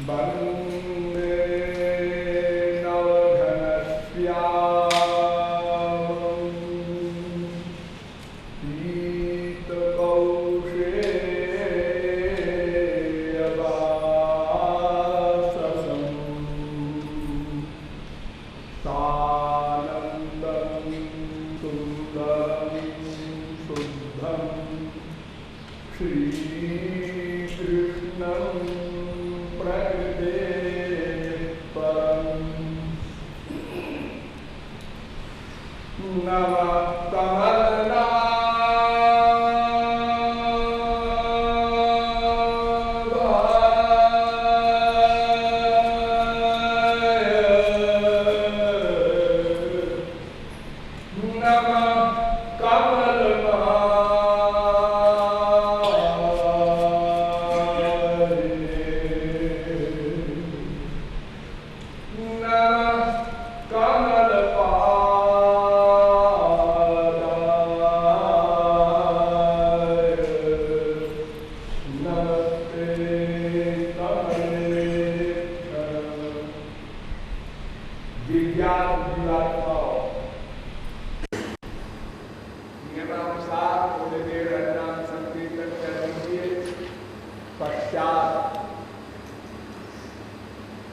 वन्दे नवघनश्यामं पीतकौशेयवाससं सानन्दं सुन्दरं शुद्धं श्रीकृष्णं प्रकृते परम् नमः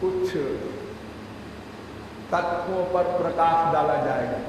कुछ तत्वों पर प्रकाश डाला जाएगा।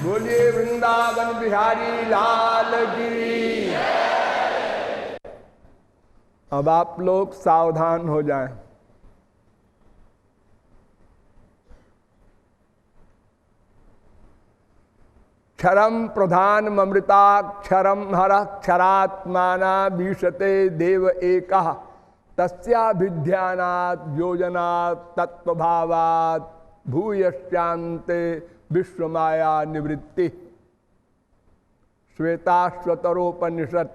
बोलिए वृंदावन बिहारी लाल की। अब आप लोग सावधान हो जाएं। क्षरम प्रधान ममृताक्षरम हरः क्षरात्माना भीषते देव एकः तस्याभिध्यानात् योजनात् तत्वभावात् भूयश्चान्ते विश्वमाया निवृत्ति। श्वेताश्वतरोपनिषद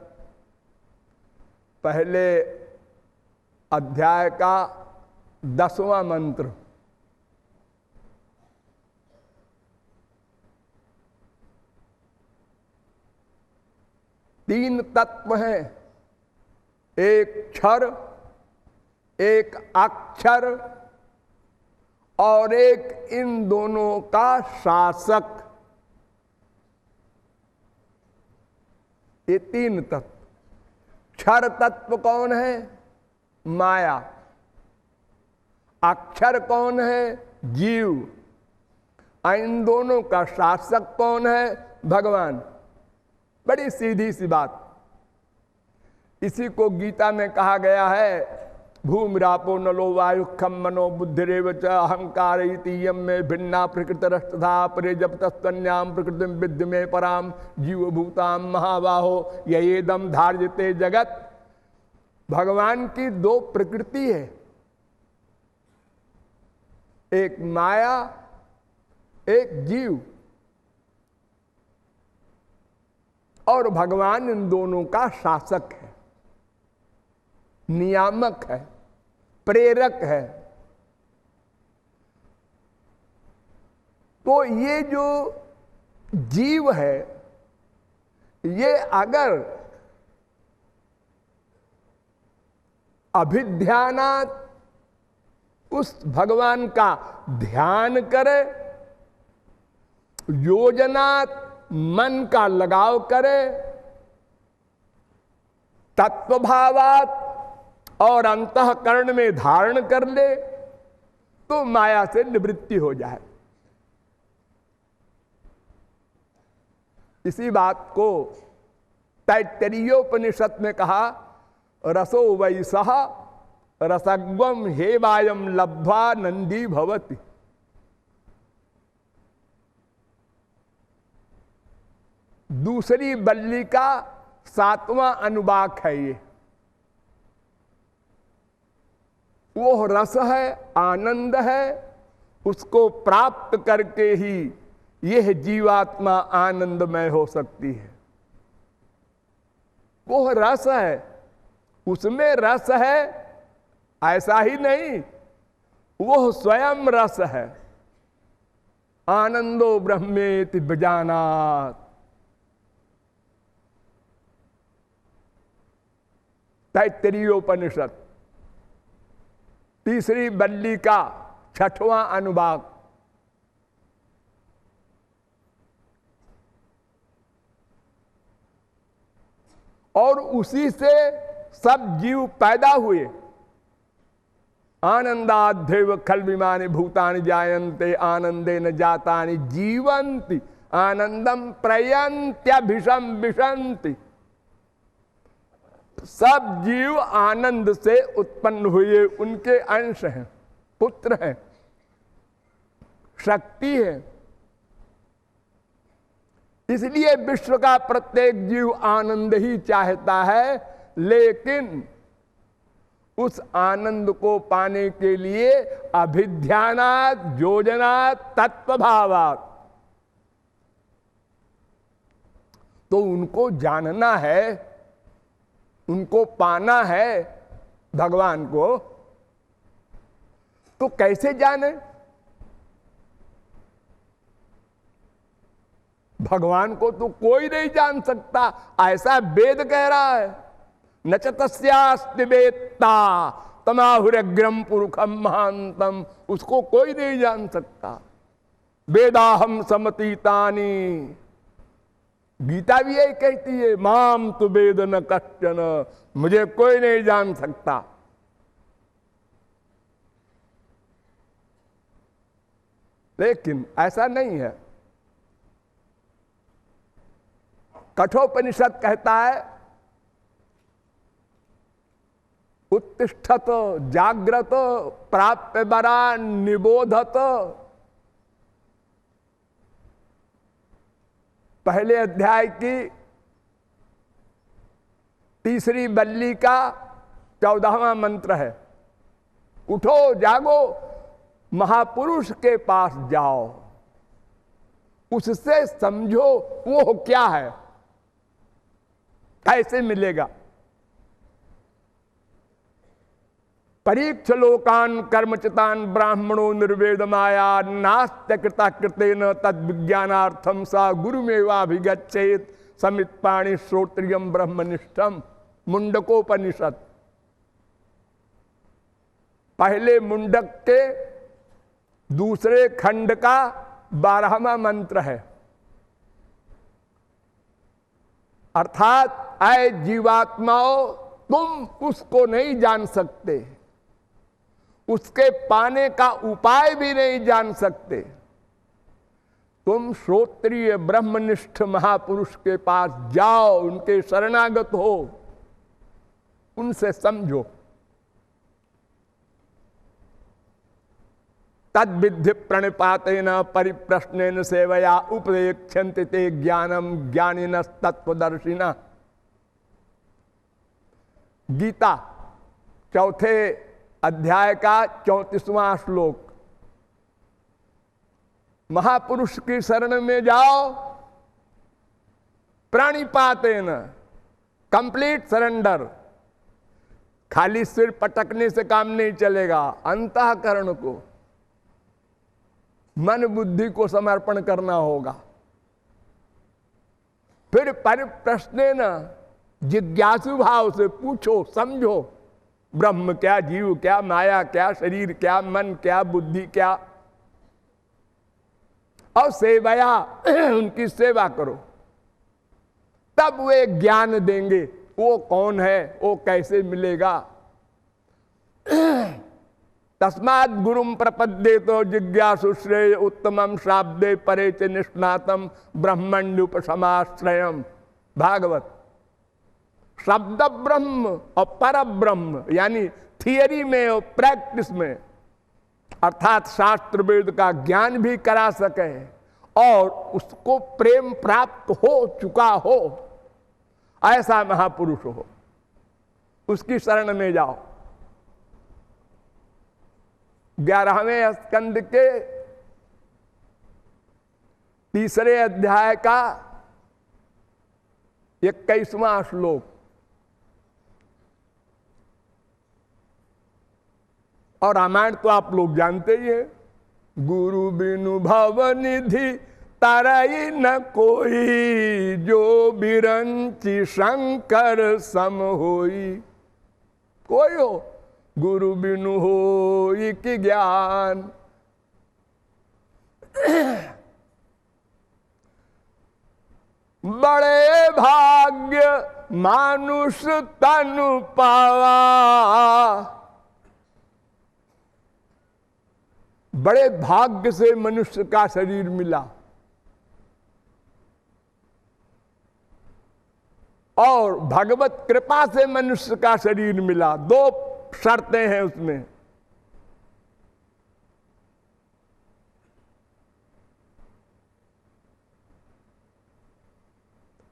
पहले अध्याय का 10वां मंत्र। तीन तत्व हैं, एक क्षर, एक अक्षर और एक इन दोनों का शासक, ये तीन तत्व। क्षर तत्व कौन है? माया। अक्षर कौन है? जीव। इन दोनों का शासक कौन है? भगवान। बड़ी सीधी सी बात। इसी को गीता में कहा गया है, भूमिरापो नलो वायु खम मनो बुद्धिरेव च अहंकार इतीयम में भिन्ना प्रकृतिरस्तथा परे जब तस्न्याम प्रकृति विद्य में पराम जीव भूताम महाबाहो येदम धार्यते जगत। भगवान की दो प्रकृति है, एक माया, एक जीव। और भगवान इन दोनों का शासक है, नियामक है, प्रेरक है। तो ये जो जीव है, ये अगर अभिध्यानात उस भगवान का ध्यान करे, योजनात मन का लगाव करे, तत्वभावात और अंतःकरण में धारण कर ले, तो माया से निवृत्ति हो जाए। इसी बात को तैत्तरीयोपनिषद में कहा, रसो वैसः रसग्वम हेवायम लब्ध्वा नंदी भवति। दूसरी बल्ली का 7वां अनुवाक है ये। वो रस है, आनंद है, उसको प्राप्त करके ही यह जीवात्मा आनंदमय हो सकती है। वो रस है, उसमें रस है ऐसा ही नहीं, वो स्वयं रस है। आनंदो ब्रह्मेति विजानात्। तैत्तरीयोपनिषद तीसरी बल्ली का 6वां अनुभाग। और उसी से सब जीव पैदा हुए। आनंदाध्यव खल विमानि भूतानि जायन्ते आनंदे न जातानि जीवन्ति आनंदम प्रयन्त्यभिषम विशन्ति। सब जीव आनंद से उत्पन्न हुए, उनके अंश हैं, पुत्र हैं, शक्ति है। इसलिए विश्व का प्रत्येक जीव आनंद ही चाहता है, लेकिन उस आनंद को पाने के लिए अभिध्यानात् योजनात् तत्वभावात्, तो उनको जानना है, उनको पाना है भगवान को। तो कैसे जाने? भगवान को तो कोई नहीं जान सकता, ऐसा वेद कह रहा है। न च तस्यास्ति वेत्ता तमाहुरग्रम पुरुषम महांतम। उसको कोई नहीं जान सकता। वेदाहम समतीतानि, गीता भी यही कहती है, माम तु वेद न कश्चन, मुझे कोई नहीं जान सकता। लेकिन ऐसा नहीं है। कठोपनिषद कहता है, उत्तिष्ठत जाग्रत प्राप्य बरा निबोधत। पहले अध्याय की तीसरी बल्ली का 14वां मंत्र है। उठो जागो, महापुरुष के पास जाओ, उससे समझो वो क्या है, कैसे मिलेगा। परीक्ष लोकान कर्मचितान ब्राह्मणो निर्वेद माया नास्त्य कृता कृतेन तद विज्ञानार्थम सा गुरुमेवाभिगच्छेत समित पाणि श्रोत्रियम ब्रह्मनिष्ठम। मुंडकोपनिषद पहले मुंडक के दूसरे खंड का 12वां मंत्र है। अर्थात ऐ जीवात्माओं, तुम उसको नहीं जान सकते, उसके पाने का उपाय भी नहीं जान सकते। तुम श्रोत्रिय ब्रह्मनिष्ठ महापुरुष के पास जाओ, उनके शरणागत हो, उनसे समझो। तद्विद्धि प्रणिपातेन परिप्रश्नेन सेवया उपदेक्षन्ति ते ज्ञानम ज्ञानिनः तत्वदर्शिनः। गीता चौथे अध्याय का 34वां श्लोक। महापुरुष की शरण में जाओ, प्रणिपातेन, कंप्लीट सरेंडर। खाली सिर पटकने से काम नहीं चलेगा, अंतःकरण को, मन बुद्धि को समर्पण करना होगा। फिर परिप्रश्नेन, जिज्ञासु भाव से पूछो, समझो, ब्रह्म क्या, जीव क्या, माया क्या, शरीर क्या, मन क्या, बुद्धि क्या, और सेवया, उनकी सेवा करो। तब वे ज्ञान देंगे। वो कौन है, वो कैसे मिलेगा। तस्मात् गुरुम प्रपद्ये तो जिज्ञासु श्रेय उत्तमम शाब्दे परे च निष्णातम ब्रह्मण्युपसमाश्रयम। भागवत। शब्द ब्रह्म और पर ब्रह्म, यानी थियरी में और प्रैक्टिस में, अर्थात शास्त्र वेद का ज्ञान भी करा सके और उसको प्रेम प्राप्त हो चुका हो, ऐसा महापुरुष हो, उसकी शरण में जाओ। 11वें स्कंद के 3 अध्याय का 21वां श्लोक। और रामायण तो आप लोग जानते ही हैं। गुरु बिनु भव निधि तरई न कोई, जो बिरंची शंकर सम होई। कोई हो, गुरु बिनु होई कि ज्ञान। बड़े भाग्य मानुष तनु पावा, बड़े भाग्य से मनुष्य का शरीर मिला। और भगवत कृपा से मनुष्य का शरीर मिला। 2 शर्तें हैं उसमें।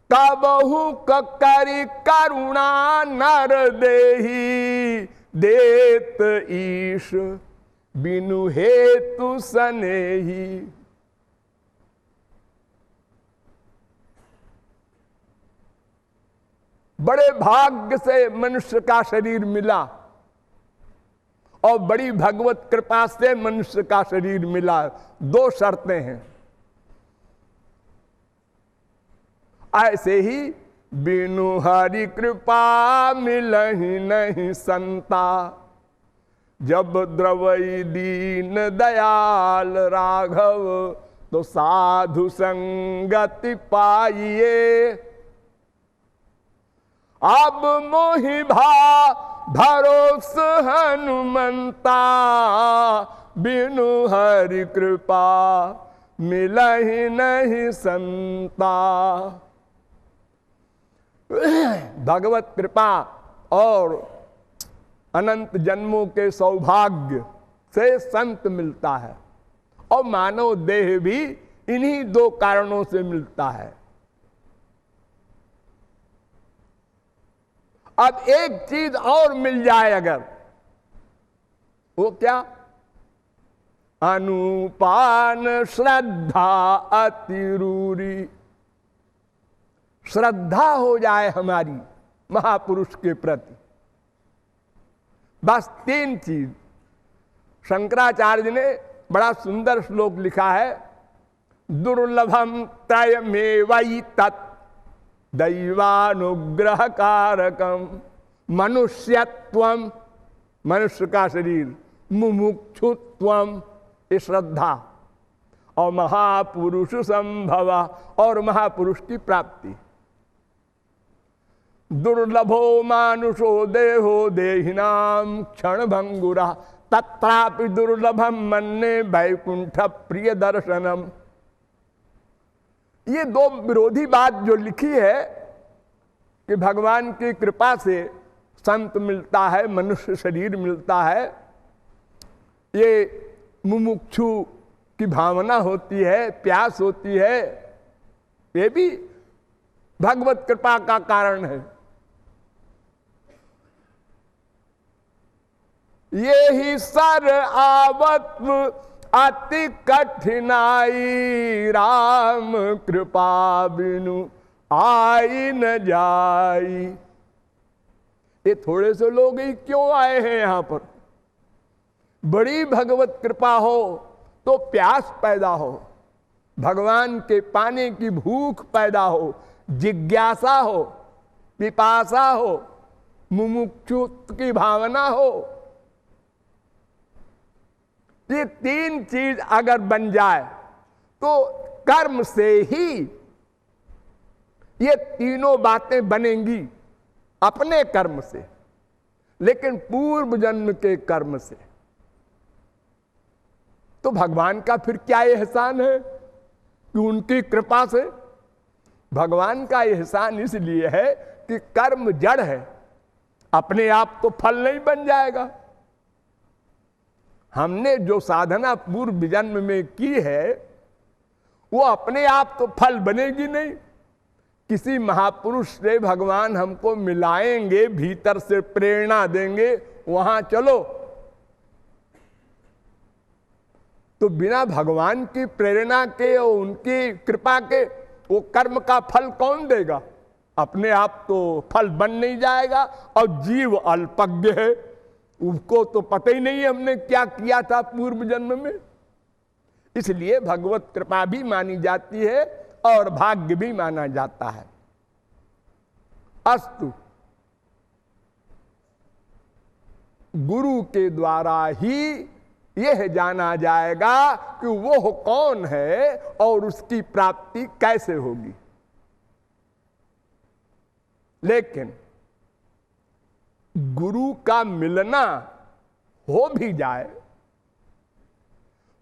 कबहु करी करुणा नर देही, देत ईश बिनु हेतु सनेही। बड़े भाग्य से मनुष्य का शरीर मिला और बड़ी भगवत कृपा से मनुष्य का शरीर मिला। 2 शर्तें हैं। ऐसे ही बिनु हरि कृपा मिलहि नहीं संता, जब द्रवई दीन दयाल राघव, तो साधु संगति पाइए। अब मोहि भरोस हनुमंता, बिनु हरि कृपा मिलहि नहीं संता। भगवत कृपा और अनंत जन्मों के सौभाग्य से संत मिलता है, और मानव देह भी इन्हीं 2 कारणों से मिलता है। अब एक चीज और मिल जाए अगर, वो क्या? अनुपान श्रद्धा अतिरूरी। श्रद्धा हो जाए हमारी महापुरुष के प्रति। बस 3 चीज। शंकराचार्य ने बड़ा सुंदर श्लोक लिखा है, दुर्लभम त्रयमेवै तत् दैवानुग्रह कारकम। मनुष्यत्वम, मनुष्य का शरीर, मुमुक्षुत्वम, ये श्रद्धा, और महापुरुष संभव, और महापुरुष की प्राप्ति। दुर्लभो मानुषो देहो देहिनाम क्षण भंगुरा तत्रापि दुर्लभम मन्ने वैकुंठ प्रिय दर्शनम। ये दो विरोधी बात जो लिखी है कि भगवान की कृपा से संत मिलता है, मनुष्य शरीर मिलता है, ये मुमुक्षु की भावना होती है, प्यास होती है, ये भी भगवत कृपा का कारण है। ये ही सर आवत्व अति कठिनाई, राम कृपा बिनु आई न जाई। ये थोड़े से लोग ही क्यों आए हैं यहां पर? बड़ी भगवत कृपा हो तो प्यास पैदा हो, भगवान के पाने की भूख पैदा हो, जिज्ञासा हो, पिपासा हो, मुमुक्षुत्व की भावना हो। ये तीन चीज अगर बन जाए तो कर्म से ही ये तीनों बातें बनेंगी, अपने कर्म से, लेकिन पूर्व जन्म के कर्म से। तो भगवान का फिर क्या एहसान है कि उनकी कृपा से? भगवान का एहसान इसलिए है कि कर्म जड़ है, अपने आप तो फल नहीं बन जाएगा। हमने जो साधना पूर्व जन्म में की है वो अपने आप तो फल बनेगी नहीं, किसी महापुरुष से भगवान हमको मिलाएंगे, भीतर से प्रेरणा देंगे, वहां चलो। तो बिना भगवान की प्रेरणा के और उनकी कृपा के वो कर्म का फल कौन देगा? अपने आप तो फल बन नहीं जाएगा। और जीव अल्पज्ञ है, उसको तो पता ही नहीं हमने क्या किया था पूर्व जन्म में। इसलिए भगवत कृपा भी मानी जाती है और भाग्य भी माना जाता है। अस्तु, गुरु के द्वारा ही यह जाना जाएगा कि वो कौन है और उसकी प्राप्ति कैसे होगी। लेकिन गुरु का मिलना हो भी जाए,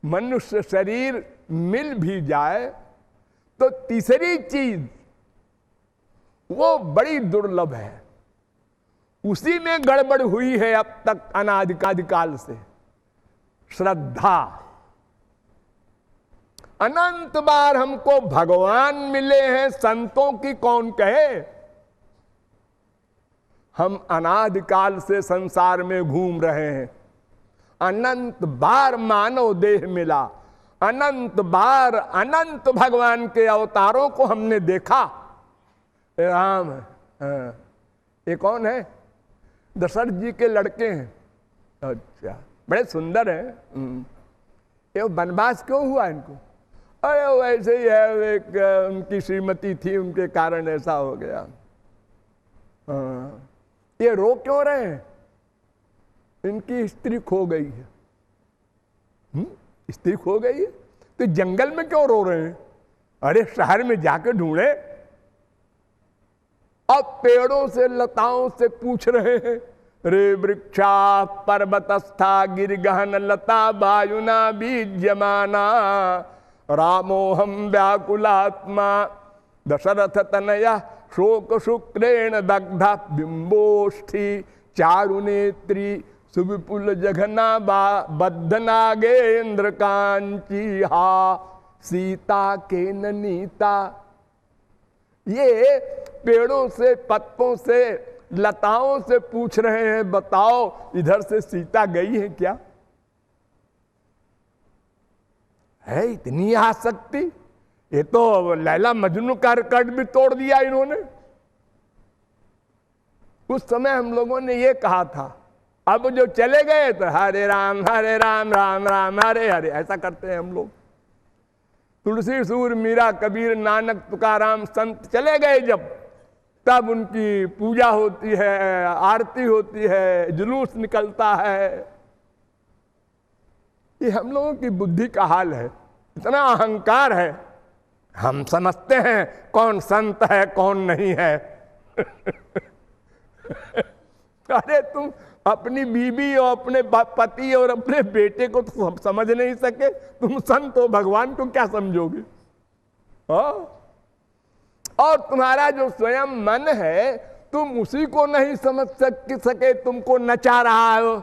मनुष्य शरीर मिल भी जाए, तो तीसरी चीज वो बड़ी दुर्लभ है। उसी में गड़बड़ हुई है अब तक अनादिकाल से, श्रद्धा। अनंत बार हमको भगवान मिले हैं, संतों की कौन कहे। हम अनादिकाल से संसार में घूम रहे हैं, अनंत बार मानव देह मिला, अनंत बार अनंत भगवान के अवतारों को हमने देखा। राम, ये कौन है? दशरथ जी के लड़के हैं। अच्छा, बड़े सुंदर हैं। ये वनवास क्यों हुआ इनको? अरे वैसे ही है, एक उनकी श्रीमती थी, उनके कारण ऐसा हो गया। ये रो क्यों रहे हैं? इनकी स्त्री खो गई है। स्त्री खो गई है तो जंगल में क्यों रो रहे हैं? अरे शहर में जाके ढूंढे। अब पेड़ों से लताओं से पूछ रहे हैं, रे वृक्षा पर्वतस्था गिरगहन लता वायुना बीज्यमाना रामोहम व्याकुलात्मा दशरथ तनया शोक शुक्रेण दग्धा बिंबोष्ठी चारुनेत्री सुविपुल जघना बद्धनागेन्द्र कांची हा सीता के नीता। ये पेड़ों से, पत्तों से, लताओं से पूछ रहे हैं, बताओ इधर से सीता गई है क्या? है इतनी आसक्ति? ये तो लैला मजनू का रिकॉर्ड भी तोड़ दिया इन्होंने। उस समय हम लोगों ने ये कहा था, अब जो चले गए तो हरे राम राम राम हरे हरे ऐसा करते हैं हम लोग। तुलसी सूर मीरा कबीर नानक तुकाराम संत चले गए जब, तब उनकी पूजा होती है, आरती होती है, जुलूस निकलता है। ये हम लोगों की बुद्धि का हाल है। इतना अहंकार है, हम समझते हैं कौन संत है कौन नहीं है। अरे तुम अपनी बीवी और अपने पति और अपने बेटे को तो समझ नहीं सके, तुम संत हो, भगवान को क्या समझोगे? और तुम्हारा जो स्वयं मन है, तुम उसी को नहीं समझ सके, तुमको नचा रहा हो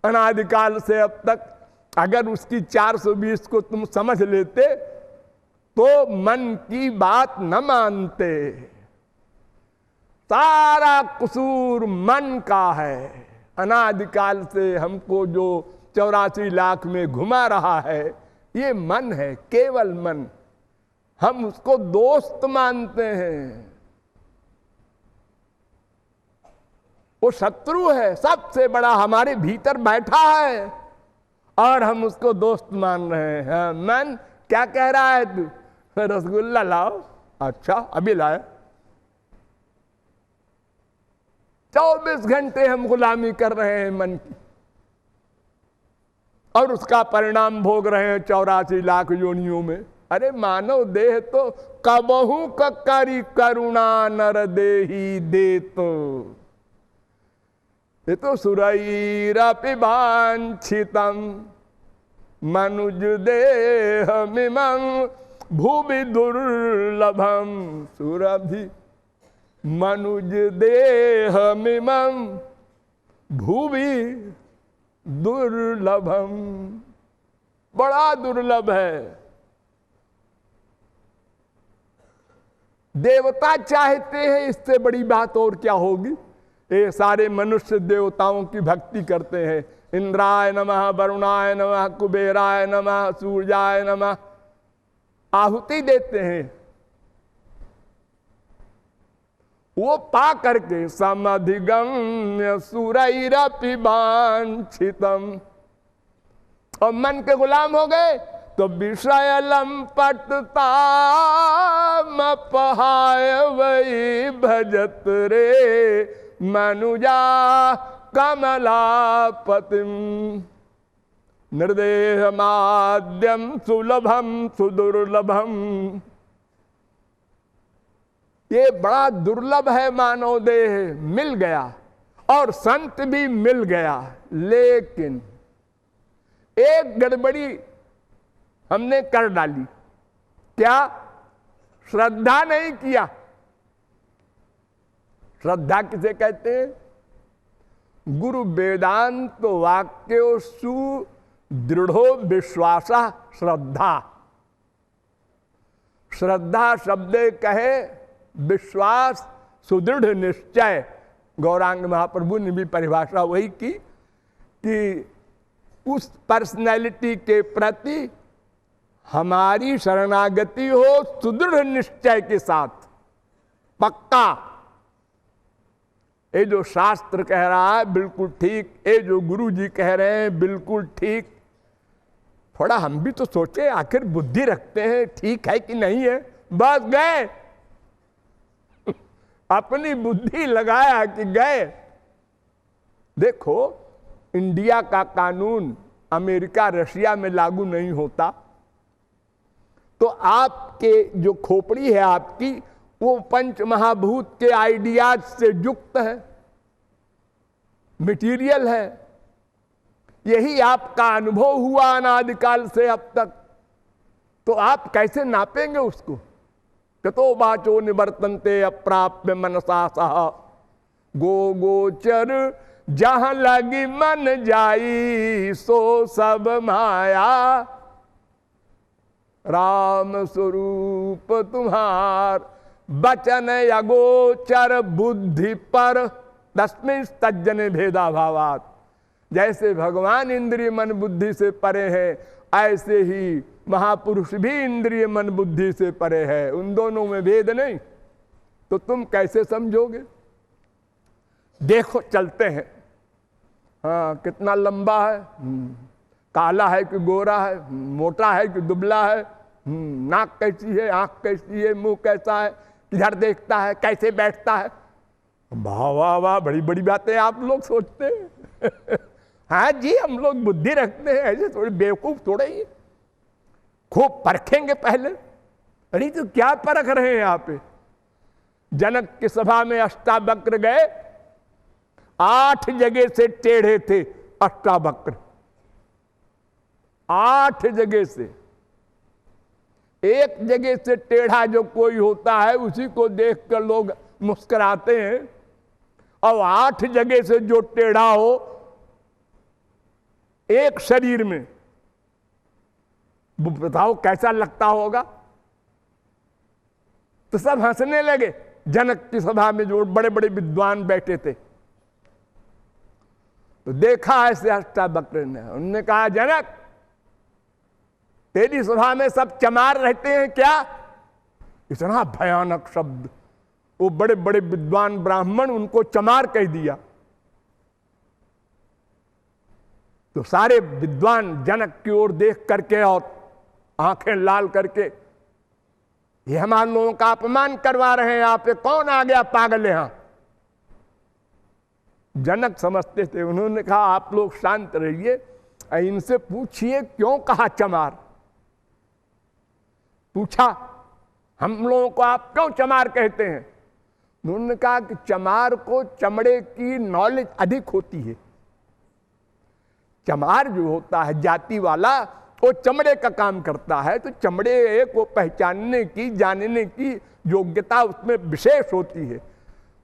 अनादिकाल से अब तक। अगर उसकी 420 को तुम समझ लेते तो मन की बात न मानते। सारा कसूर मन का है। अनादिकाल से हमको जो 84 लाख में घुमा रहा है, ये मन है, केवल मन। हम उसको दोस्त मानते हैं, वो शत्रु है, सबसे बड़ा हमारे भीतर बैठा है और हम उसको दोस्त मान रहे हैं। मन क्या कह रहा है? तू रसगुल्ला लाओ। अच्छा अभी लाए। 24 घंटे हम गुलामी कर रहे हैं मन की, और उसका परिणाम भोग रहे हैं 84 लाख योनियों में। अरे मानव देह तो कबहू करी करुणा नर देही दे। तो ये तो सुरैरपि वांछितम मनुज देहमिमं भुवि दुर्लभम। सुरभि मनुज देहमिमं भुवि दुर्लभम। बड़ा दुर्लभ है। देवता चाहते हैं, इससे बड़ी बात और क्या होगी? ये सारे मनुष्य देवताओं की भक्ति करते हैं। इंद्राय नमः, वरुणाय नमः, कुबेराय नमः, सूर्याय नमः, आहुति देते हैं। वो पा करके समधिगम्य सुरैरपि वांछितम, और मन के गुलाम हो गए तो विषय लंपटता मपहाय वही भजत रे मनुजा कमलापतिम। निर्देह माद्यम सुलभम सुदुर्लभम। ये बड़ा दुर्लभ है मानव देह, मिल गया, और संत भी मिल गया। लेकिन एक गड़बड़ी हमने कर डाली। क्या? श्रद्धा नहीं किया। श्रद्धा किसे कहते हैं? गुरु वेदांत वाक्यो सुदृढ़ो विश्वासा श्रद्धा। श्रद्धा शब्द कहे विश्वास, सुदृढ़ निश्चय। गौरांग महाप्रभु ने भी परिभाषा वही की कि उस पर्सनैलिटी के प्रति हमारी शरणागति हो सुदृढ़ निश्चय के साथ, पक्का। ये जो शास्त्र कह रहा है बिल्कुल ठीक, ये जो गुरु जी कह रहे हैं बिल्कुल ठीक। थोड़ा हम भी तो सोचे, आखिर बुद्धि रखते हैं, ठीक है कि नहीं है। बस गए, अपनी बुद्धि लगाया कि गए। देखो, इंडिया का कानून अमेरिका रशिया में लागू नहीं होता, तो आपके जो खोपड़ी है आपकी, वो पंच महाभूत के आइडियाज से युक्त है, मटेरियल है। यही आपका अनुभव हुआ अनादिकाल से अब तक, तो आप कैसे नापेंगे उसको? ततो वाचो निवर्तन्ते अप्राप्य मनसा सह। गो गोचर जहां लगी मन जाई, सो सब माया राम स्वरूप तुम्हार। बचन अगोचर बुद्धि पर तस्मिन् तज्जन भेदा भावात। जैसे भगवान इंद्रिय मन बुद्धि से परे है, ऐसे ही महापुरुष भी इंद्रिय मन बुद्धि से परे है। उन दोनों में भेद नहीं, तो तुम कैसे समझोगे? देखो चलते हैं, हाँ कितना लंबा है, काला है कि गोरा है, मोटा है कि दुबला है, नाक कैसी है, आंख कैसी है, मुंह कैसा है, किधर देखता है, कैसे बैठता है। वाह वाह वाह, बड़ी बड़ी बातें आप लोग सोचते हैं। हाँ जी, हम लोग बुद्धि रखते हैं, ऐसे थोड़ी बेवकूफ थोड़े ही, खूब परखेंगे पहले। अरे तो क्या परख रहे हैं यहाँ पे? जनक की सभा में अष्टावक्र गए, 8 जगह से टेढ़े थे अष्टावक्र, 8 जगह से। एक जगह से टेढ़ा जो कोई होता है उसी को देखकर लोग मुस्कुराते हैं, और 8 जगह से जो टेढ़ा हो एक शरीर में, बताओ कैसा लगता होगा? तो सब हंसने लगे। जनक की सभा में जो बड़े बड़े विद्वान बैठे थे, तो देखा ऐसे अष्टावक्र ने, उन्होंने कहा जनक, तेरी सभा में सब चमार रहते हैं क्या? इतना भयानक शब्द, वो बड़े बड़े विद्वान ब्राह्मण, उनको चमार कह दिया। तो सारे विद्वान जनक की ओर देख करके और आंखें लाल करके, ये हमारे लोगों का अपमान करवा रहे हैं, यहाँ पे कौन आ गया पागल यहां? जनक समझते थे, उन्होंने कहा आप लोग शांत रहिए, इनसे पूछिए क्यों कहा चमार। पूछा हम लोगों को आप क्यों चमार कहते हैं? उन्होंने कहा कि चमार को चमड़े की नॉलेज अधिक होती है। चमार जो होता है जाति वाला, वो चमड़े का काम करता है, तो चमड़े को पहचानने की, जानने की योग्यता उसमें विशेष होती है।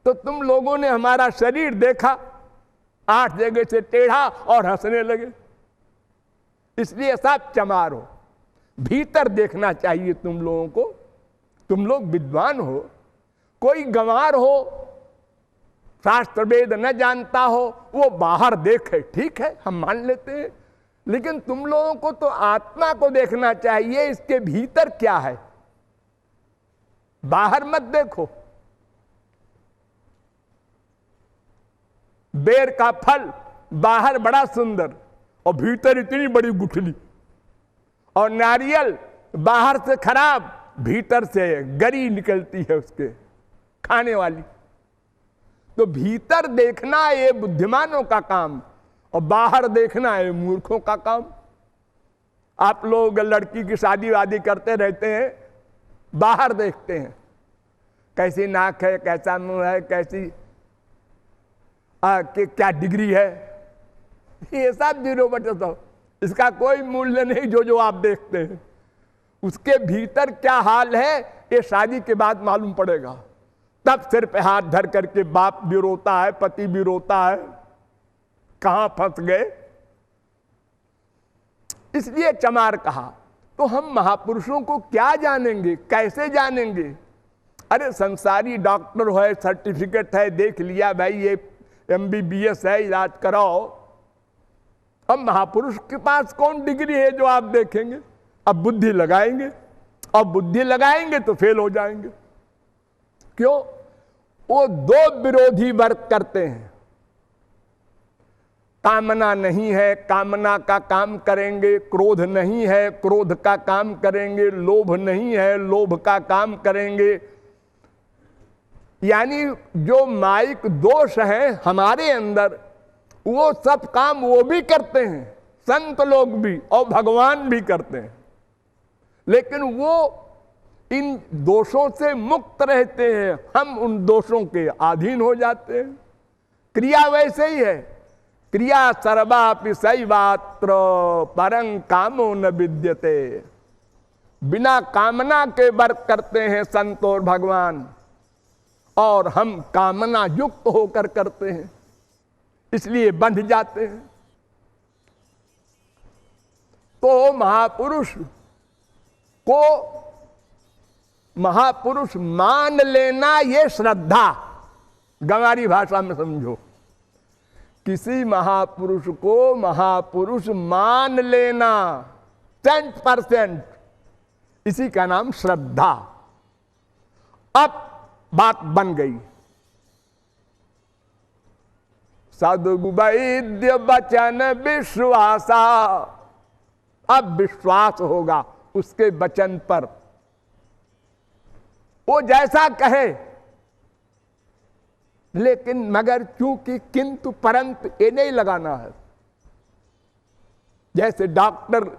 तो तुम लोगों ने हमारा शरीर देखा, 8 जगह से टेढ़ा, और हंसने लगे, इसलिए सब चमार हो। भीतर देखना चाहिए तुम लोगों को, तुम लोग विद्वान हो। कोई गंवार हो, शास्त्र वेद न जानता हो, वो बाहर देखे, ठीक है, हम मान लेते हैं, लेकिन तुम लोगों को तो आत्मा को देखना चाहिए, इसके भीतर क्या है, बाहर मत देखो। बेर का फल बाहर बड़ा सुंदर और भीतर इतनी बड़ी गुठली, और नारियल बाहर से खराब, भीतर से गरी निकलती है उसके खाने वाली। तो भीतर देखना ये बुद्धिमानों का काम, और बाहर देखना है मूर्खों का काम। आप लोग लड़की की शादी वादी करते रहते हैं, बाहर देखते हैं, कैसी नाक है, कैसा मुंह है, कैसी क्या डिग्री है, ये सब 0 इसका कोई मूल्य नहीं। जो आप देखते हैं उसके भीतर क्या हाल है, ये शादी के बाद मालूम पड़ेगा। तब सिर पे हाथ धर करके बाप भी रोता है, पति भी रोता है, कहां फंस गए। इसलिए चमार कहा। तो हम महापुरुषों को क्या जानेंगे, कैसे जानेंगे? अरे संसारी डॉक्टर है, सर्टिफिकेट है, देख लिया भाई ये MBBS है, इलाज कराओ। अब महापुरुष के पास कौन डिग्री है जो आप देखेंगे? अब बुद्धि लगाएंगे, और बुद्धि लगाएंगे तो फेल हो जाएंगे। क्यों? वो 2 विरोधी वर्ग करते हैं। कामना नहीं है, कामना का काम करेंगे, क्रोध नहीं है, क्रोध का काम करेंगे, लोभ नहीं है, लोभ का काम करेंगे। यानी जो माइक दोष है हमारे अंदर, वो सब काम वो भी करते हैं, संत लोग भी और भगवान भी करते हैं, लेकिन वो इन दोषों से मुक्त रहते हैं, हम उन दोषों के अधीन हो जाते हैं। क्रिया वैसे ही है, क्रिया सर्वापि सैवात्र परं कामो न विद्यते। बिना कामना के वर्क करते हैं संत और भगवान, और हम कामना युक्त होकर करते हैं, इसलिए बंध जाते हैं। तो महापुरुष को महापुरुष मान लेना, ये श्रद्धा, गंवारी भाषा में समझो। किसी महापुरुष को महापुरुष मान लेना 100%, इसी का नाम श्रद्धा। अब बात बन गई। सद्वैद्य वचन विश्वासा, अब विश्वास होगा उसके वचन पर, वो जैसा कहे। लेकिन मगर चूंकि किंतु परंतु ये नहीं लगाना है, जैसे डॉक्टर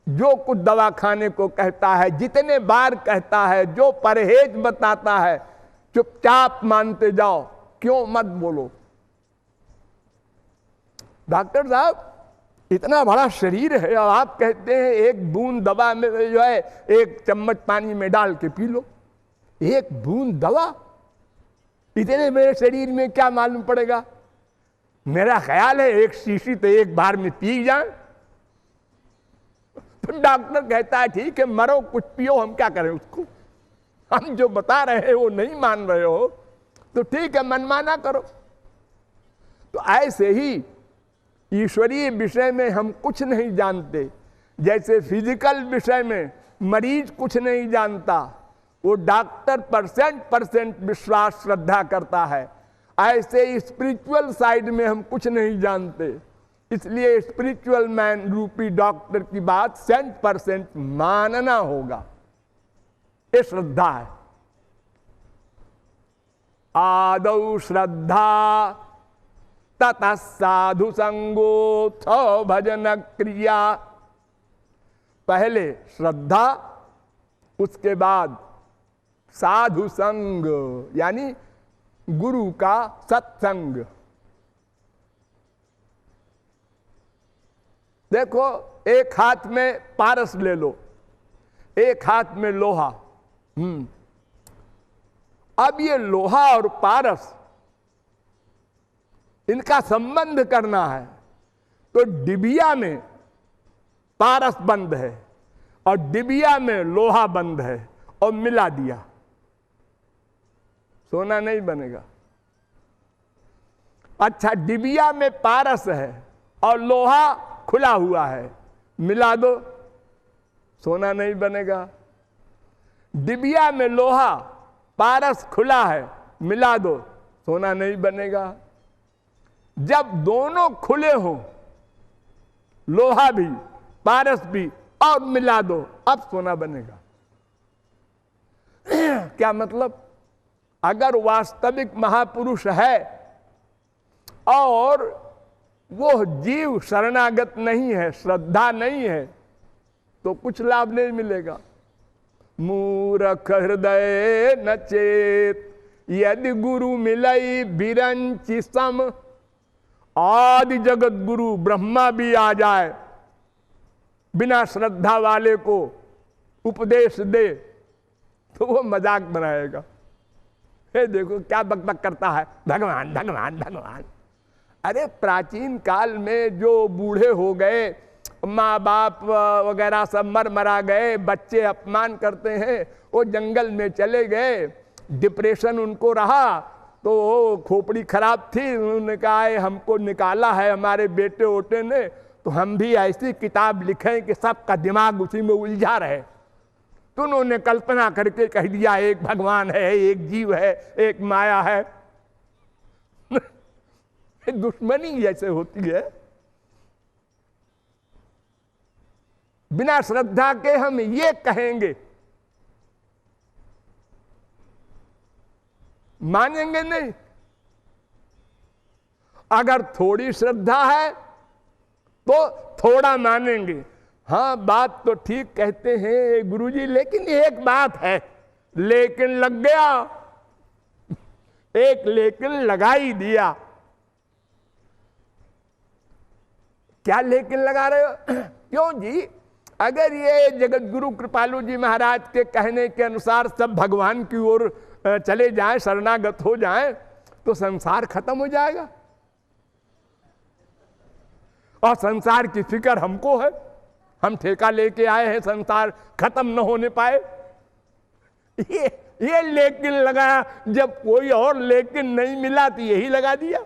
जो कुछ दवा खाने को कहता है, जितने बार कहता है, जो परहेज बताता है, चुपचाप मानते जाओ, क्यों मत बोलो। डॉक्टर साहब इतना बड़ा शरीर है और आप कहते हैं एक बूंद दवा में जो है एक चम्मच पानी में डाल के पी लो। एक बूंद दवा, इतने मेरे शरीर में क्या मालूम पड़ेगा। मेरा ख्याल है एक शीशी तो एक बार में पी जाए। तो डॉक्टर कहता है ठीक है, मरो कुछ पियो, हम क्या करें उसको। हम जो बता रहे हैं वो नहीं मान रहे हो तो ठीक है, मनमाना करो। तो ऐसे ही ईश्वरीय विषय में हम कुछ नहीं जानते। जैसे फिजिकल विषय में मरीज कुछ नहीं जानता, वो डॉक्टर % विश्वास श्रद्धा करता है। ऐसे स्पिरिचुअल साइड में हम कुछ नहीं जानते, इसलिए स्पिरिचुअल मैन रूपी डॉक्टर की बात 100% मानना होगा। ये श्रद्धा है। आदौ श्रद्धा ततः साधु संगोत्थ भजन क्रिया। पहले श्रद्धा, उसके बाद साधु संग यानी गुरु का सत्संग। देखो, एक हाथ में पारस ले लो, एक हाथ में लोहा। अब ये लोहा और पारस, इनका संबंध करना है तो डिबिया में पारस बंद है और डिबिया में लोहा बंद है और मिला दिया, सोना नहीं बनेगा। अच्छा, डिबिया में पारस है और लोहा खुला हुआ है, मिला दो, सोना नहीं बनेगा। डिबिया में लोहा, पारस खुला है, मिला दो, सोना नहीं बनेगा। जब दोनों खुले हो, लोहा भी पारस भी, और मिला दो, अब सोना बनेगा। क्या मतलब? अगर वास्तविक महापुरुष है और वो जीव शरणागत नहीं है, श्रद्धा नहीं है, तो कुछ लाभ नहीं मिलेगा। मूर्ख हृदय न चेत यदि गुरु मिलई बिरंचि सम। आदि जगत गुरु ब्रह्मा भी आ जाए, बिना श्रद्धा वाले को उपदेश दे तो वो मजाक बनाएगा। हे देखो क्या बकबक करता है, भगवान भगवान भगवान। अरे प्राचीन काल में जो बूढ़े हो गए, माँ बाप वगैरह सब मरा गए, बच्चे अपमान करते हैं, वो जंगल में चले गए, डिप्रेशन उनको रहा, तो खोपड़ी खराब थी, उन्होंने कहा हमको निकाला है हमारे बेटे ओटे ने, तो हम भी ऐसी किताब लिखें कि सबका दिमाग उसी में उलझा रहे। तो उन्होंने कल्पना करके कह दिया एक भगवान है, एक जीव है, एक माया है। दुश्मनी जैसे होती है। बिना श्रद्धा के हम ये कहेंगे, मानेंगे नहीं। अगर थोड़ी श्रद्धा है तो थोड़ा मानेंगे। हाँ, बात तो ठीक कहते हैं गुरुजी, लेकिन एक बात है, लेकिन लग गया, एक लेकिन लगा ही दिया। क्या लेकिन लगा रहे हो? क्यों जी? अगर ये जगत गुरु कृपालु जी महाराज के कहने के अनुसार सब भगवान की ओर चले जाएं, शरणागत हो जाएं, तो संसार खत्म हो जाएगा। और संसार की फिक्र हमको है, हम ठेका लेके आए हैं, संसार खत्म न होने पाए। ये लेकिन लगाया, जब कोई और लेकिन नहीं मिला तो यही लगा दिया।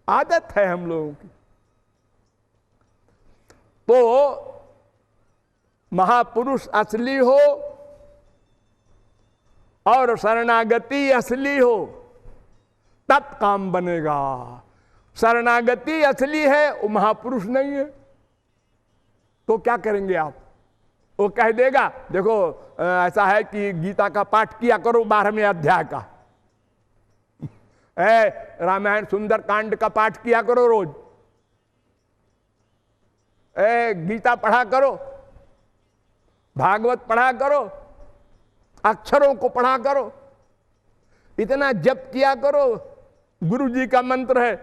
आदत है हम लोगों की। तो महापुरुष असली हो और शरणागति असली हो, तब काम बनेगा। शरणागति असली है, वो महापुरुष नहीं है, तो क्या करेंगे आप? वो कह देगा देखो ऐसा है कि गीता का पाठ किया करो 12वें अध्याय का, रामायण सुंदर कांड का पाठ किया करो रोज। गीता पढ़ा करो, भागवत पढ़ा करो, अक्षरों को पढ़ा करो, इतना जप किया करो, गुरु जी का मंत्र है।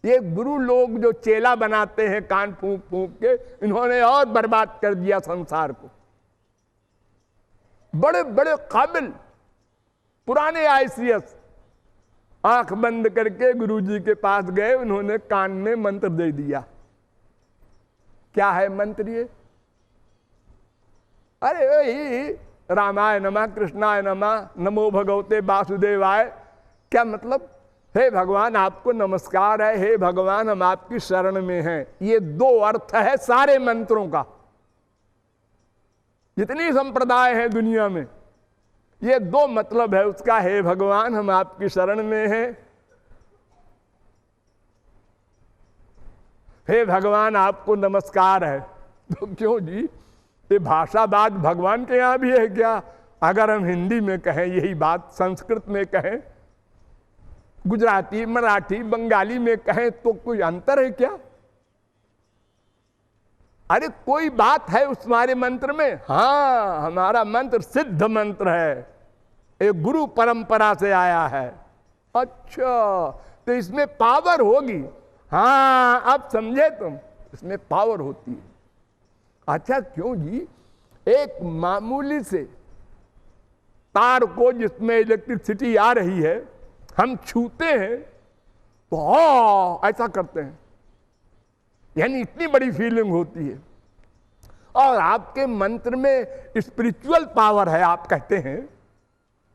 ये गुरु लोग जो चेला बनाते हैं कान फूंक फूंक के, इन्होंने और बर्बाद कर दिया संसार को। बड़े बड़े काबिल पुराने आईसीएस आंख बंद करके गुरु जी के पास गए, उन्होंने कान में मंत्र दे दिया। क्या है मंत्र ये? अरे वही रामाय नमः, कृष्णाय नमः, नमो भगवते वासुदेवाय। क्या मतलब? हे भगवान आपको नमस्कार है, हे भगवान हम आपकी शरण में हैं। ये दो अर्थ है सारे मंत्रों का। जितनी संप्रदाय है दुनिया में, ये दो मतलब है उसका, हे भगवान हम आपकी शरण में हैं, हे भगवान आपको नमस्कार है। तो क्यों जी, ये भाषावाद भगवान के यहां भी है क्या? अगर हम हिंदी में कहें यही बात, संस्कृत में कहें, गुजराती, मराठी, बंगाली में कहें तो कोई अंतर है क्या? अरे कोई बात है उस हमारे मंत्र में? हाँ, हमारा मंत्र सिद्ध मंत्र है, एक गुरु परंपरा से आया है। अच्छा, तो इसमें पावर होगी? हाँ, अब समझे तुम, इसमें पावर होती है। अच्छा क्यों जी, एक मामूली से तार को जिसमें इलेक्ट्रिसिटी आ रही है, हम छूते हैं तो ऐसा करते हैं, यानी इतनी बड़ी फीलिंग होती है। और आपके मंत्र में स्पिरिचुअल पावर है, आप कहते हैं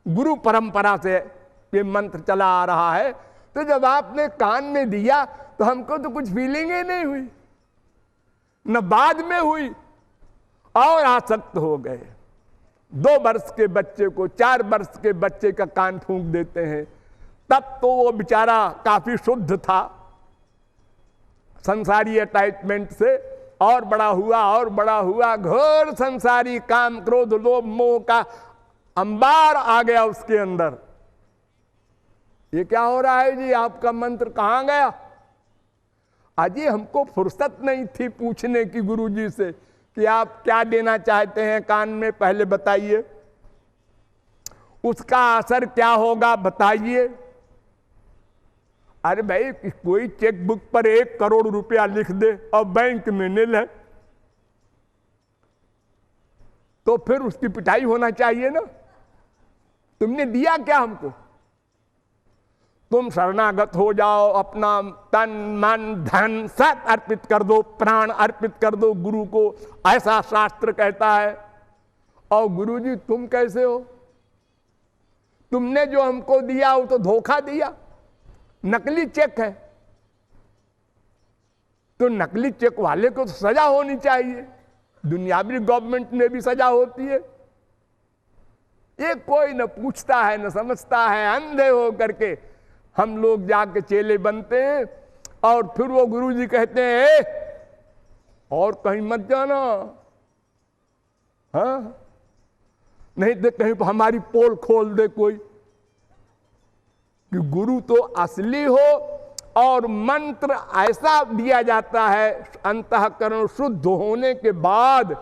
गुरु परंपरा से ये मंत्र चला आ रहा है। तो जब आपने कान में दिया तो हमको तो कुछ फीलिंग ही नहीं हुई, न बाद में हुई, और आसक्त हो गए। 2 वर्ष के बच्चे को 4 वर्ष के बच्चे का कान फूंक देते हैं, तब तो वो बेचारा काफी शुद्ध था, संसारी अटैचमेंट से और बड़ा हुआ और बड़ा हुआ, घोर संसारी काम क्रोध लोभ मोह का अंबार आ गया उसके अंदर। ये क्या हो रहा है जी, आपका मंत्र कहां गया? अजी हमको फुर्सत नहीं थी पूछने की गुरु जी से कि आप क्या देना चाहते हैं कान में, पहले बताइए, उसका असर क्या होगा बताइए। अरे भाई कोई चेक बुक पर 1 करोड़ रुपया लिख दे और बैंक में नील है, तो फिर उसकी पिटाई होना चाहिए ना। तुमने दिया क्या हमको? तुम शरणागत हो जाओ, अपना तन मन धन सब अर्पित कर दो, प्राण अर्पित कर दो गुरु को, ऐसा शास्त्र कहता है। और गुरु जी तुम कैसे हो? तुमने जो हमको दिया वो तो धोखा दिया, नकली चेक है। तो नकली चेक वाले को तो सजा होनी चाहिए, दुनियावी गवर्नमेंट में भी सजा होती है। ये कोई न पूछता है न समझता है, अंधे हो करके हम लोग जाके चेले बनते हैं। और फिर वो गुरु जी कहते हैं और कहीं मत जाना, हाँ नहीं तो कहीं हमारी पोल खोल दे कोई। कि गुरु तो असली हो, और मंत्र ऐसा दिया जाता है अंतःकरण शुद्ध होने के बाद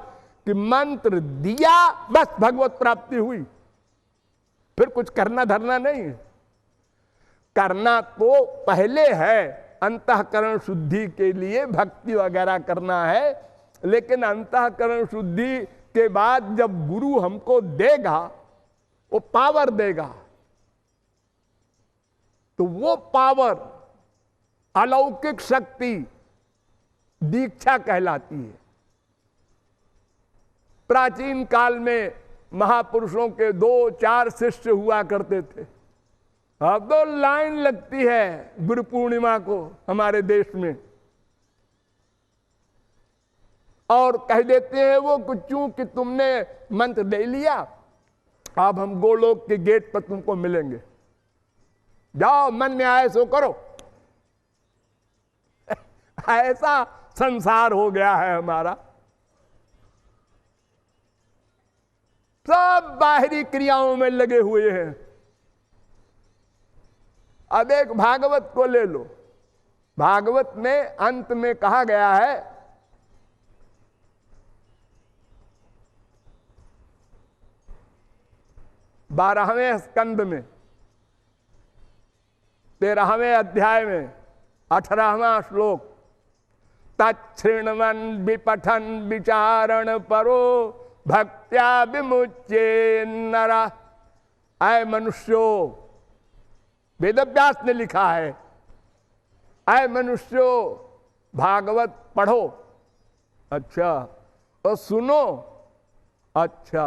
कि मंत्र दिया बस भगवत प्राप्ति हुई, फिर कुछ करना धरना नहीं है। करना तो पहले है, अंतःकरण शुद्धि के लिए भक्ति वगैरह करना है, लेकिन अंतःकरण शुद्धि के बाद जब गुरु हमको देगा, वो पावर देगा, तो वो पावर अलौकिक शक्ति दीक्षा कहलाती है। प्राचीन काल में महापुरुषों के 2-4 शिष्य हुआ करते थे। अब तो लाइन लगती है गुरु पूर्णिमा को हमारे देश में, और कह देते हैं वो कुछ कि तुमने मंत्र ले लिया, अब हम गोलोक के गेट पर तुमको मिलेंगे, जाओ मन में आए सो करो। ऐसा संसार हो गया है हमारा। सब बाहरी क्रियाओं में लगे हुए हैं। अब एक भागवत को ले लो, भागवत में अंत में कहा गया है 12वें स्कंद में 13वें अध्याय में 18वां श्लोक, तच्छृण्वन् विपठन् विचारण परो भक्त्या विमुच्ये नरा। आय मनुष्यो, वेदव्यास ने लिखा है, आय मनुष्यो भागवत पढ़ो, अच्छा, और सुनो, अच्छा,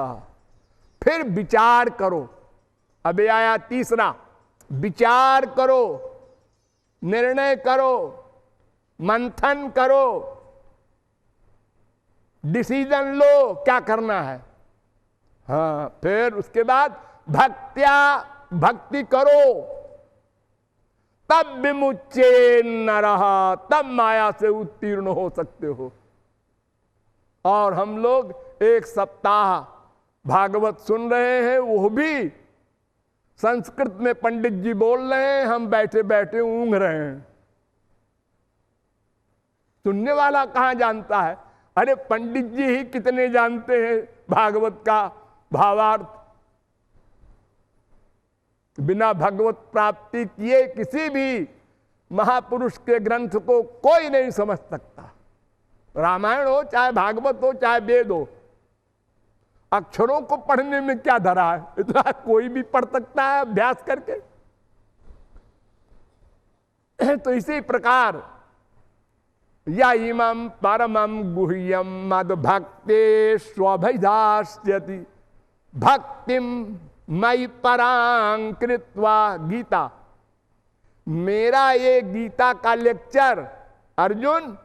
फिर विचार करो। अभी आया तीसरा, विचार करो, निर्णय करो, मंथन करो, डिसीजन लो क्या करना है। हाँ, फिर उसके बाद भक्त्या, भक्ति करो, तब विमुच्ये नरः, तब माया से उत्तीर्ण हो सकते हो। और हम लोग 1 सप्ताह भागवत सुन रहे हैं, वो भी संस्कृत में पंडित जी बोल रहे हैं, हम बैठे बैठे ऊँघ रहे हैं। सुनने वाला कहां जानता है? अरे पंडित जी ही कितने जानते हैं भागवत का भावार्थ। बिना भगवत प्राप्ति किए किसी भी महापुरुष के ग्रंथ को कोई नहीं समझ सकता। रामायण हो चाहे भागवत हो चाहे वेद हो, अक्षरों को पढ़ने में क्या धरा है, इतना कोई भी पढ़ सकता है अभ्यास करके। तो इसी प्रकार या इमं परमं गुह्यं मद भक्ते स्वभिधास्यति भक्तिम मयि परां कृत्वा। गीता, मेरा ये गीता का लेक्चर अर्जुन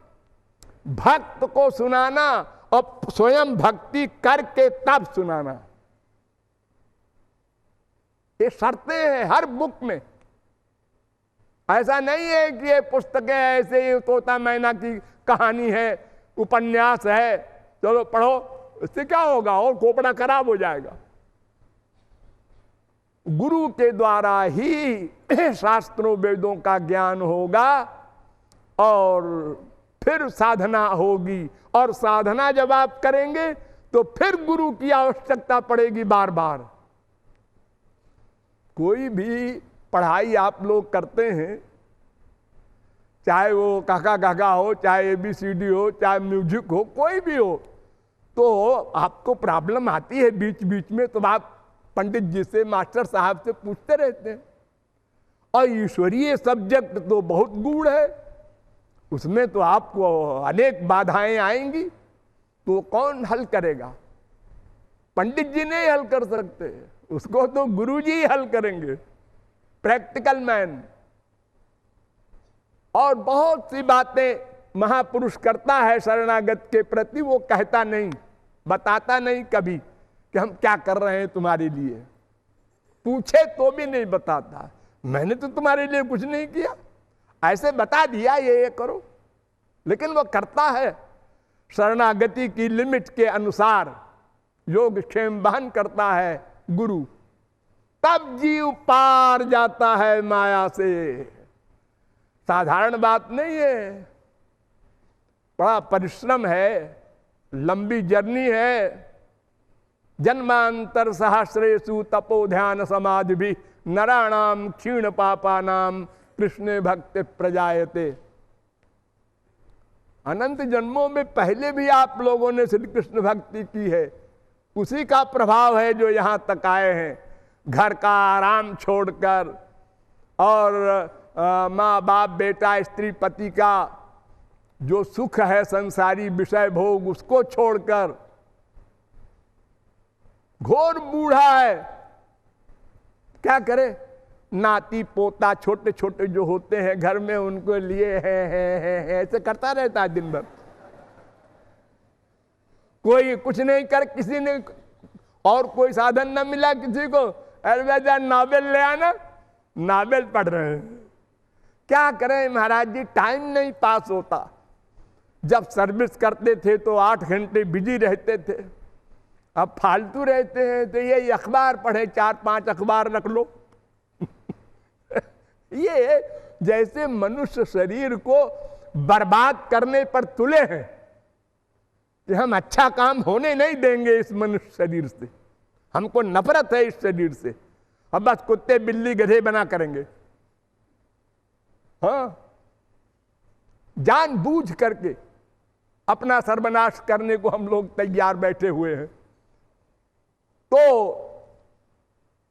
भक्त को सुनाना और स्वयं भक्ति करके तब सुनाना, ये शर्तें हैं हर बुक में। ऐसा नहीं है कि ये पुस्तकें ऐसे ही तोता मैना की कहानी है, उपन्यास है, चलो पढ़ो, इससे क्या होगा और खोपड़ा खराब हो जाएगा। गुरु के द्वारा ही शास्त्रों वेदों का ज्ञान होगा और फिर साधना होगी, और साधना जब आप करेंगे तो फिर गुरु की आवश्यकता पड़ेगी बार बार। कोई भी पढ़ाई आप लोग करते हैं, चाहे वो काका काका हो, चाहे ABCD हो, चाहे म्यूजिक हो, कोई भी हो, तो आपको प्रॉब्लम आती है बीच बीच में, तो आप पंडित जी से, मास्टर साहब से पूछते रहते हैं। और ईश्वरीय सब्जेक्ट तो बहुत गूढ़ है, उसमें तो आपको अनेक बाधाएं आएंगी, तो कौन हल करेगा? पंडित जी नहीं हल कर सकते, उसको तो गुरु जी हल करेंगे, प्रैक्टिकल मैन। और बहुत सी बातें महापुरुष करता है शरणागत के प्रति, वो कहता नहीं, बताता नहीं कभी कि हम क्या कर रहे हैं तुम्हारे लिए। पूछे तो भी नहीं बताता, मैंने तो तुम्हारे लिए कुछ नहीं किया, ऐसे बता दिया ये करो, लेकिन वो करता है शरणागति की लिमिट के अनुसार। योग क्षेम वहन करता है गुरु, तब जीव पार जाता है माया से। साधारण बात नहीं है, बड़ा परिश्रम है, लंबी जर्नी है। जन्मांतर सहस्रेषु तपो ध्यान समाधि भी नराणाम क्षीण पापानाम कृष्ण भक्ति प्रजायते। अनंत जन्मों में पहले भी आप लोगों ने श्री कृष्ण भक्ति की है, उसी का प्रभाव है जो यहां तक आए हैं। घर का आराम छोड़कर और माँ बाप बेटा स्त्री पति का जो सुख है संसारी विषय भोग, उसको छोड़कर, घोर बूढ़ा है, क्या करे? नाती पोता छोटे छोटे जो होते हैं घर में, उनको लिए है ऐसे करता रहता है दिन भर। कोई कुछ नहीं कर, किसी ने और कोई साधन न मिला किसी को, अरे नॉवेल ले आना, नॉवेल पढ़ रहे हैं। क्या करें महाराज जी, टाइम नहीं पास होता। जब सर्विस करते थे तो 8 घंटे बिजी रहते थे, अब फालतू रहते हैं तो ये अखबार पढ़े, 4-5 अखबार रख लो। ये जैसे मनुष्य शरीर को बर्बाद करने पर तुले हैं कि हम अच्छा काम होने नहीं देंगे इस मनुष्य शरीर से, हमको नफरत है इस शरीर से, अब बस कुत्ते बिल्ली गधे बना करेंगे। हाँ, जानबूझ करके अपना सर्वनाश करने को हम लोग तैयार बैठे हुए हैं। तो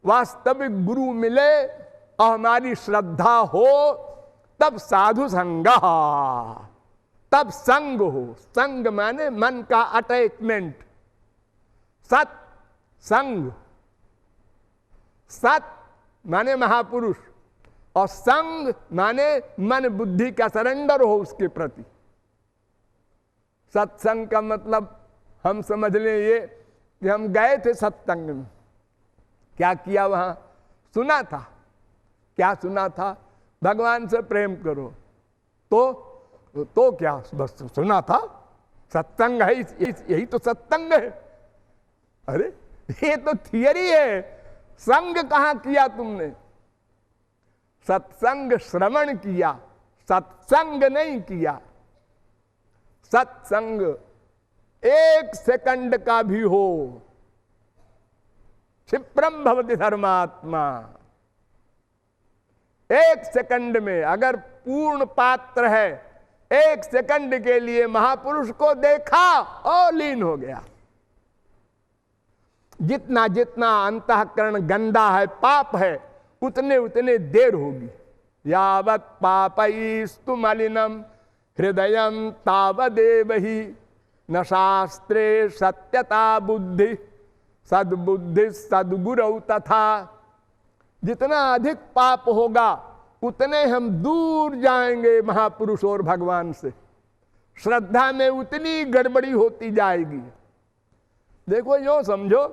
वास्तविक गुरु मिले और हमारी श्रद्धा हो, तब साधु संग, तब संग हो। संग माने मन का अटैचमेंट, सत संग, सत माने महापुरुष और संग माने मन बुद्धि का सरेंडर हो उसके प्रति। सत्संग का मतलब हम समझ लें ये कि हम गए थे सत्संग में, क्या किया वहां? सुना था। क्या सुना था? भगवान से प्रेम करो। तो क्या बस सुना था? सत्संग है, यही तो सत्संग है। अरे ये तो थियरी है, संग कहां किया तुमने? सत्संग श्रवण किया, सत्संग नहीं किया। सत्संग 1 सेकंड का भी हो, क्षिप्रम भवति धर्मात्मा। 1 सेकंड में अगर पूर्ण पात्र है, 1 सेकंड के लिए महापुरुष को देखा और लीन हो गया। जितना जितना अंतःकरण गंदा है, पाप है, उतने उतने देर होगी। यावत् पापैस्तु मलिनम हृदयम तावदेव ही न शास्त्रे सत्यता बुद्धि सद्बुद्धि सद्गुरौ तथा। जितना अधिक पाप होगा उतने हम दूर जाएंगे महापुरुष और भगवान से। श्रद्धा में उतनी गड़बड़ी होती जाएगी। देखो यो समझो,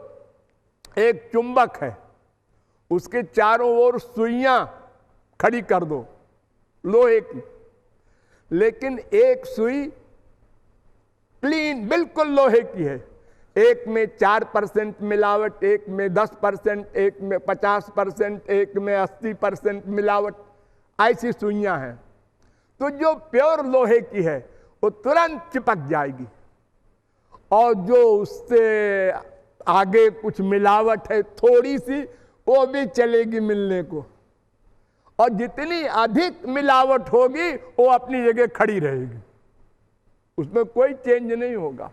एक चुंबक है, उसके चारों ओर सुइयां खड़ी कर दो लोहे की, लेकिन एक सुई क्लीन बिल्कुल लोहे की है। एक में 4% मिलावट, एक में 10%, एक में 50%, एक में 80% मिलावट, ऐसी सुइयां हैं। तो जो प्योर लोहे की है वो तुरंत चिपक जाएगी, और जो उससे आगे कुछ मिलावट है थोड़ी सी, वो भी चलेगी मिलने को। और जितनी अधिक मिलावट होगी वो अपनी जगह खड़ी रहेगी, उसमें कोई चेंज नहीं होगा।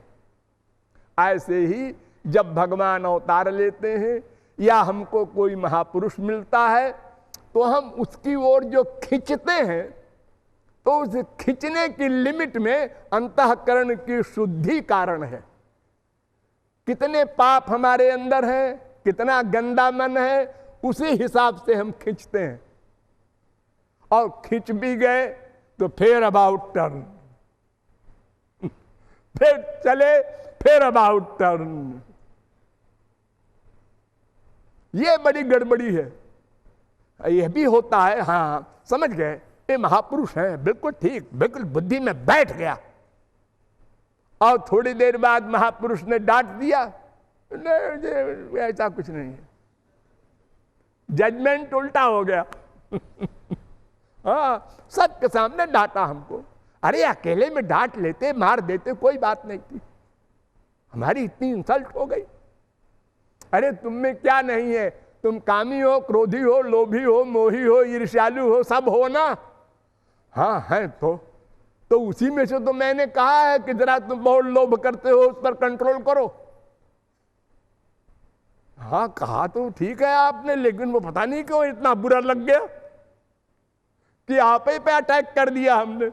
ऐसे ही जब भगवान अवतार लेते हैं या हमको कोई महापुरुष मिलता है, तो हम उसकी ओर जो खींचते हैं, तो उस खींचने की लिमिट में अंतःकरण की शुद्धि कारण है। कितने पाप हमारे अंदर है, कितना गंदा मन है, उसी हिसाब से हम खींचते हैं। और खींच भी गए तो फिर अबाउट टर्न, फिर चले, फिर अबाउट टर्न। ये बड़ी गड़बड़ी है। यह भी होता है, हाँ समझ गए, ये महापुरुष हैं, बिल्कुल ठीक, बिल्कुल बुद्धि में बैठ गया। और थोड़ी देर बाद महापुरुष ने डांट दिया, नहीं ऐसा कुछ नहीं है, जजमेंट उल्टा हो गया। हाँ, सबके सामने डांटा हमको। अरे अकेले में डांट लेते, मार देते, कोई बात नहीं थी, हमारी इतनी इंसल्ट हो गई। अरे तुम में क्या नहीं है, तुम कामी हो, क्रोधी हो, लोभी हो, मोही हो, ईर्ष्यालु हो, सब हो ना। हाँ है तो उसी में से तो मैंने कहा है कि जरा तुम बहुत लोभ करते हो, उस पर कंट्रोल करो। हाँ कहा तो ठीक है आपने, लेकिन वो पता नहीं क्यों इतना बुरा लग गया कि आप ही पे अटैक कर दिया हमने।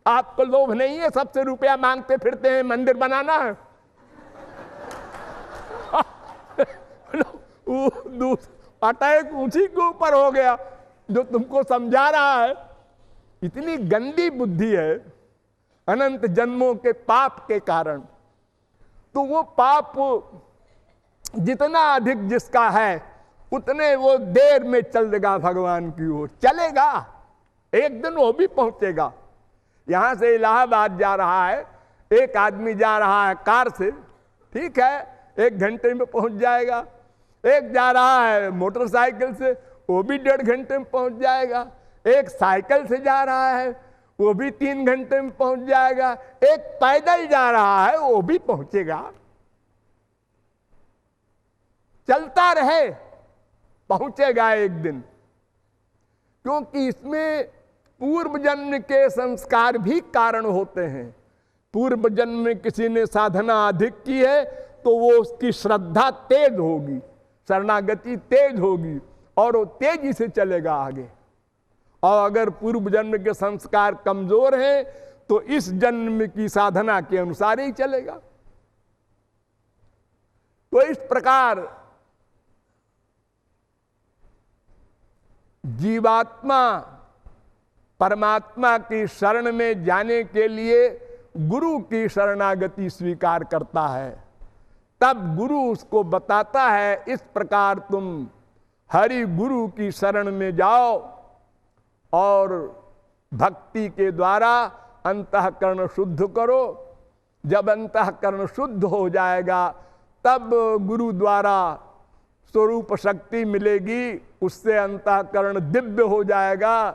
आपको लोभ नहीं है, सबसे रुपया मांगते फिरते हैं, मंदिर बनाना है। अटैक उसी के ऊपर हो गया जो तुमको समझा रहा है। इतनी गंदी बुद्धि है अनंत जन्मों के पाप के कारण। तो वो पाप जितना अधिक जिसका है, उतने वो देर में चलेगा भगवान की ओर, चलेगा, एक दिन वो भी पहुंचेगा। यहां से इलाहाबाद जा रहा है, एक आदमी जा रहा है कार से, ठीक है 1 घंटे में पहुंच जाएगा। एक जा रहा है मोटरसाइकिल से, वो भी 1.5 घंटे में पहुंच जाएगा। एक साइकिल से जा रहा है, वो भी 3 घंटे में पहुंच जाएगा। एक पैदल जा रहा है, वो भी पहुंचेगा। चलता रहे, पहुंचेगा एक दिन। क्योंकि इसमें पूर्व जन्म के संस्कार भी कारण होते हैं। पूर्व जन्म में किसी ने साधना अधिक की है तो वो उसकी श्रद्धा तेज होगी, शरणागति तेज होगी और वो तेजी से चलेगा आगे। और अगर पूर्व जन्म के संस्कार कमजोर हैं तो इस जन्म की साधना के अनुसार ही चलेगा। तो इस प्रकार जीवात्मा परमात्मा की शरण में जाने के लिए गुरु की शरणागति स्वीकार करता है। तब गुरु उसको बताता है, इस प्रकार तुम हरि गुरु की शरण में जाओ और भक्ति के द्वारा अंतःकरण शुद्ध करो। जब अंतःकरण शुद्ध हो जाएगा तब गुरु द्वारा स्वरूप शक्ति मिलेगी, उससे अंतःकरण दिव्य हो जाएगा,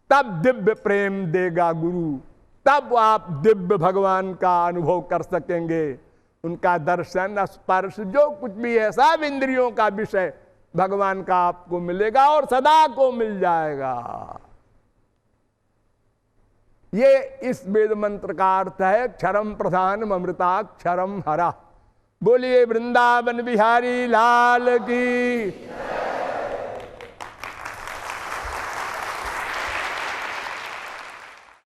तब दिव्य प्रेम देगा गुरु, तब आप दिव्य भगवान का अनुभव कर सकेंगे। उनका दर्शन, स्पर्श, जो कुछ भी है सब इंद्रियों का विषय भगवान का आपको मिलेगा और सदा को मिल जाएगा। ये इस वेद मंत्र का अर्थ है, क्षरम प्रधानम अमृताक्षरम हरा। बोलिए वृंदावन बिहारी लाल की।